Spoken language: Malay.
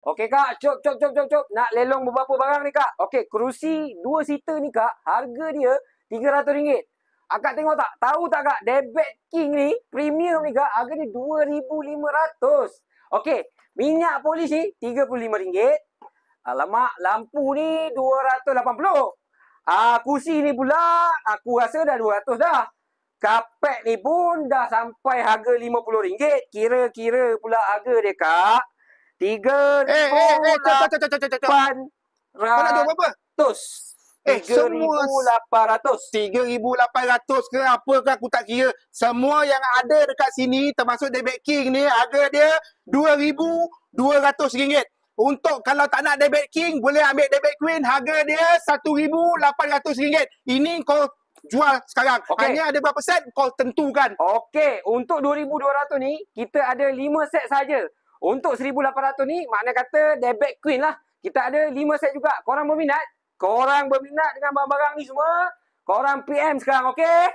Okey Kak, cop. Nak lelong beberapa barang ni Kak. Okey, kerusi 2 seater ni Kak, harga dia RM300. Akak tengok tak? Tahu tak Kak, Debit King ni, premium ni Kak, harga dia RM2,500. Okey, minyak polis ni RM35. Alamak, lampu ni RM280. Kursi ni pula, aku rasa dah RM200 dah. Kapek ni pun dah sampai harga RM50. Kira-kira pula harga dia Kak, Cop. Kau nak jual berapa? Semua 3,800. 3,800 ke apa ke aku tak kira. Semua yang ada dekat sini termasuk Debit King ni harga dia RM2,200. Untuk kalau tak nak Debit King boleh ambil Debit Queen, harga dia RM1,800. Ini kau jual sekarang. Okey. Hanya ada berapa set kau tentukan. Okey, untuk 2,200 ni kita ada 5 set saja. Untuk 1,800 ni makna kata Debit Queen lah. Kita ada 5 set juga. Korang berminat? Korang berminat dengan barang-barang ni semua? Korang PM sekarang, okey?